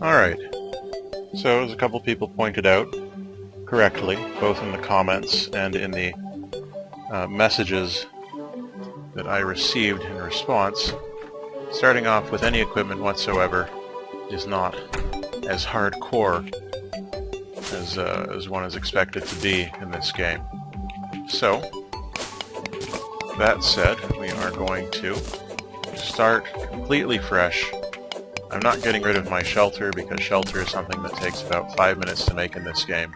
Alright, so as a couple people pointed out correctly, both in the comments and in the messages that I received in response, starting off with any equipment whatsoever is not as hardcore as one is expected to be in this game. So, that said, we are going to start completely fresh. I'm not getting rid of my shelter because shelter is something that takes about 5 minutes to make in this game,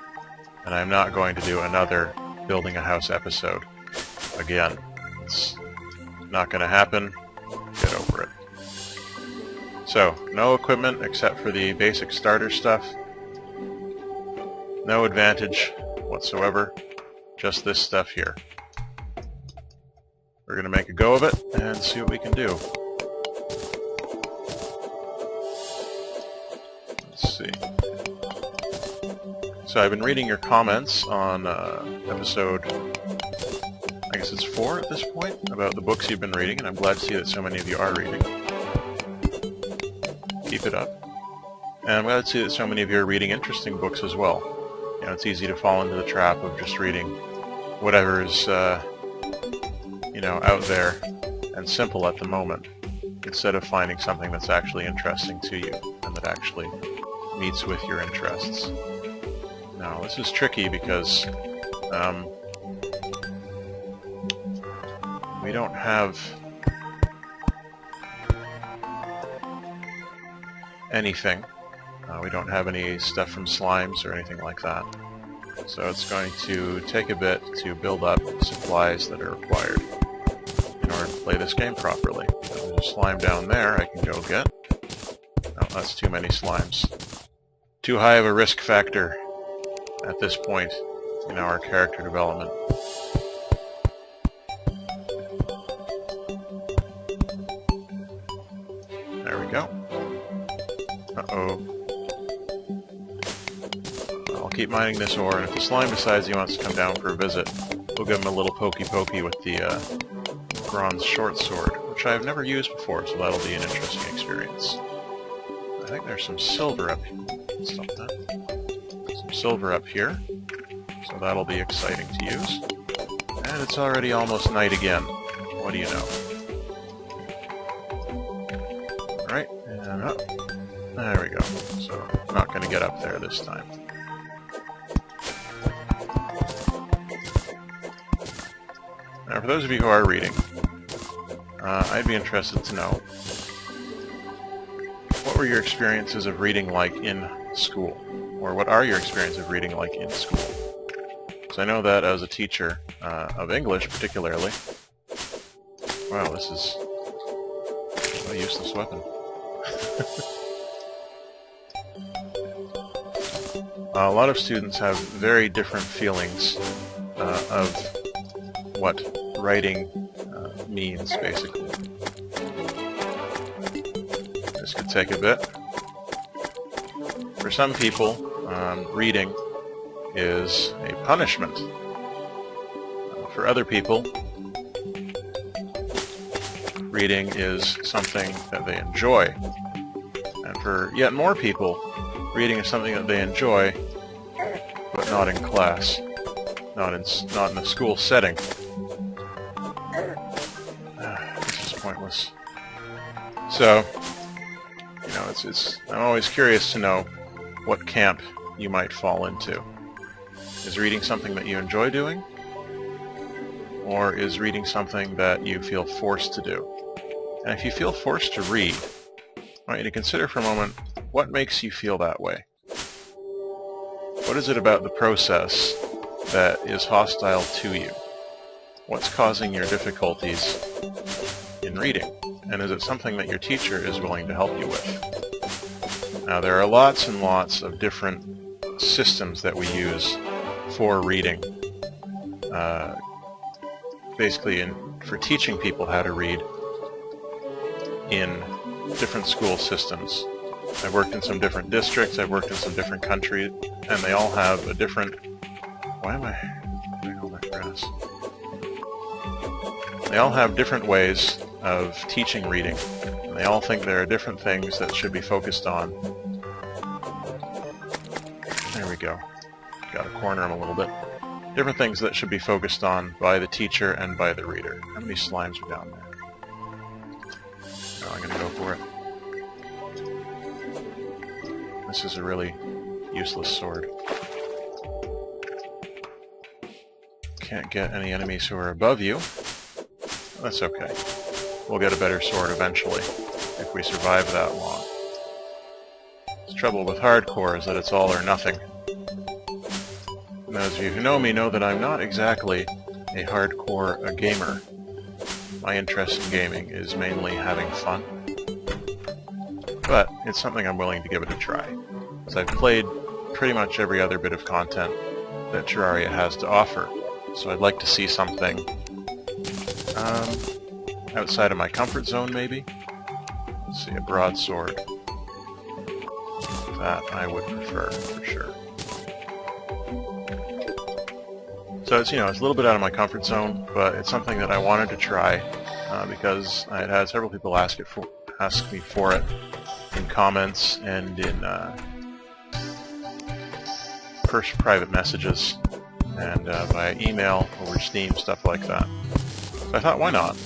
and I'm not going to do another building a house episode again. It's not going to happen. Get over it. So, no equipment except for the basic starter stuff. No advantage whatsoever. Just this stuff here. We're going to make a go of it and see what we can do. Let's see. So I've been reading your comments on episode, I guess it's 4 at this point, about the books you've been reading, and I'm glad to see that so many of you are reading. Keep it up. And I'm glad to see that so many of you are reading interesting books as well. You know, it's easy to fall into the trap of just reading whatever is, you know, out there and simple at the moment, instead of finding something that's actually interesting to you and that actually meets with your interests. Now, this is tricky because we don't have anything. We don't have any stuff from slimes or anything like that. So it's going to take a bit to build up supplies that are required in order to play this game properly. There's a slime down there I can go get. No, that's too many slimes. Too high of a risk factor at this point in our character development. There we go. Uh-oh. I'll keep mining this ore, and if the slime decides he wants to come down for a visit, we'll give him a little pokey-pokey with the bronze short sword, which I've never used before, so that'll be an interesting experience. I think there's some silver up here. Stop that. Some silver up here, so that'll be exciting to use. And it's already almost night again. What do you know? Alright, and up. There we go. So, not going to get up there this time. Now, for those of you who are reading, I'd be interested to know, what were your experiences of reading like in school? Or what are your experiences of reading like in school? Because I know that as a teacher of English, particularly, wow, this is a useless weapon. A lot of students have very different feelings of what writing means, basically. This could take a bit. For some people, reading is a punishment. For other people, reading is something that they enjoy. And for yet more people, reading is something that they enjoy, but not in class, not in a school setting. This is pointless. So, you know, I'm always curious to know what camp you might fall into. Is reading something that you enjoy doing? Or is reading something that you feel forced to do? And if you feel forced to read, I want you to consider for a moment, what makes you feel that way? What is it about the process that is hostile to you? What's causing your difficulties in reading? And is it something that your teacher is willing to help you with? Now, there are lots and lots of different systems that we use for reading. Basically, for teaching people how to read in different school systems. I've worked in some different districts, I've worked in some different countries, and they all have a different... Why am I doing all that grass? They all have different ways of teaching reading, and they all think there are different things that should be focused on There we go. Got to corner them a little bit. Different things that should be focused on by the teacher and by the reader. How many slimes are down there? No, I'm going to go for it. This is a really useless sword. Can't get any enemies who are above you. That's okay. We'll get a better sword eventually, if we survive that long. The trouble with hardcore is that it's all or nothing. And those of you who know me know that I'm not exactly a hardcore gamer. My interest in gaming is mainly having fun. But it's something I'm willing to give it a try. As I've played pretty much every other bit of content that Terraria has to offer. So I'd like to see something outside of my comfort zone, maybe. Let's see, a broadsword. That I would prefer, for sure. So it's, it's a little bit out of my comfort zone, but it's something that I wanted to try because I had had several people ask me for it in comments and in private messages and via email, over Steam, stuff like that. So I thought, why not?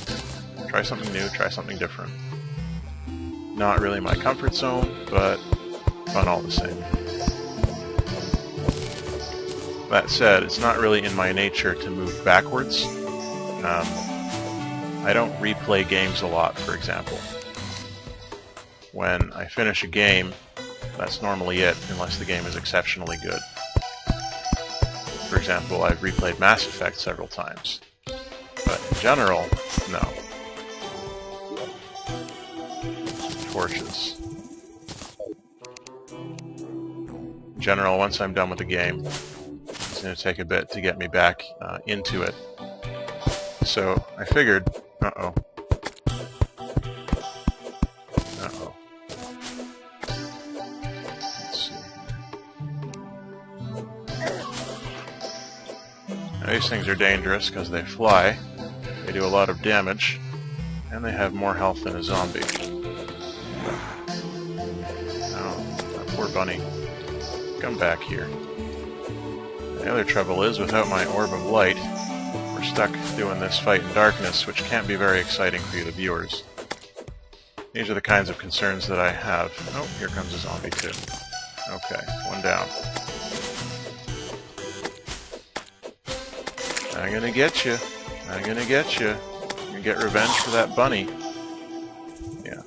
Try something new, try something different. Not really my comfort zone, but fun all the same. That said, it's not really in my nature to move backwards. I don't replay games a lot, for example. When I finish a game, that's normally it, unless the game is exceptionally good. For example, I've replayed Mass Effect several times. But in general, no. Torches. In general, once I'm done with the game, it's going to take a bit to get me back into it. So I figured, uh-oh. Let's see. Now, these things are dangerous because they fly, they do a lot of damage, and they have more health than a zombie. Oh, that poor bunny. Come back here. The other trouble is, without my orb of light, we're stuck doing this fight in darkness, which can't be very exciting for you, the viewers. These are the kinds of concerns that I have. Oh, here comes a zombie too. Okay, one down. I'm gonna get you. I'm gonna get you. I'm gonna get revenge for that bunny. Yeah.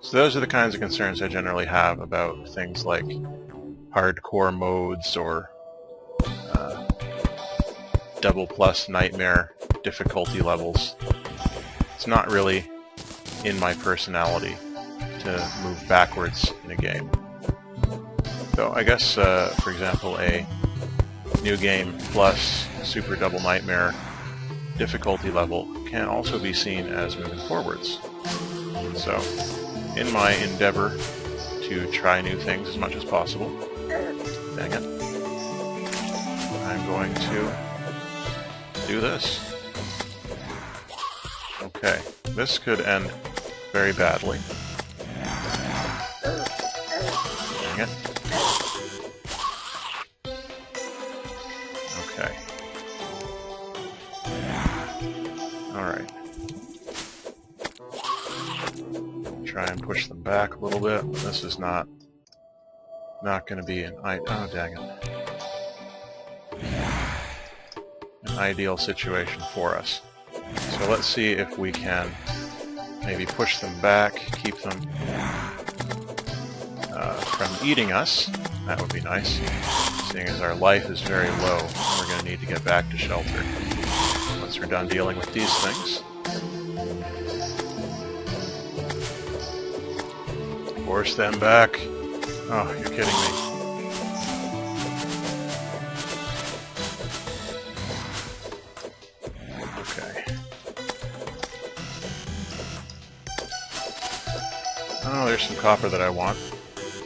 So those are the kinds of concerns I generally have about things like hardcore modes or double plus nightmare difficulty levels. It's not really in my personality to move backwards in a game. So I guess, for example, a new game plus super double nightmare difficulty level can also be seen as moving forwards. So, in my endeavor to try new things as much as possible, dang it, I'm going to do this. Okay, this could end very badly. Dang it. Okay. Alright. Try and push them back a little bit. This is not going to be an oh, dang it. An ideal situation for us. So let's see if we can maybe push them back, keep them from eating us. That would be nice, seeing as our life is very low. We're going to need to get back to shelter once we're done dealing with these things. Force them back. Oh, you're kidding me. Oh, there's some copper that I want,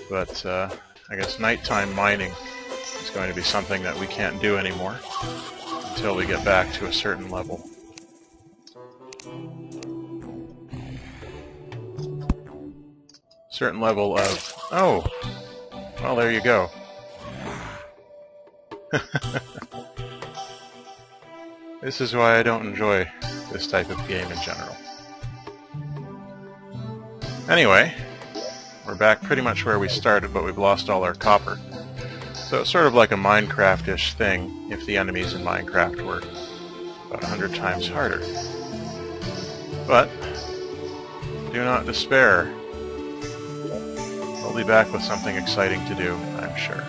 but I guess nighttime mining is going to be something that we can't do anymore until we get back to a certain level. Certain level of... Oh! Well, there you go. This is why I don't enjoy this type of game in general. Anyway, we're back pretty much where we started, but we've lost all our copper. So it's sort of like a Minecraft-ish thing if the enemies in Minecraft were about 100 times harder. But do not despair. We'll be back with something exciting to do, I'm sure.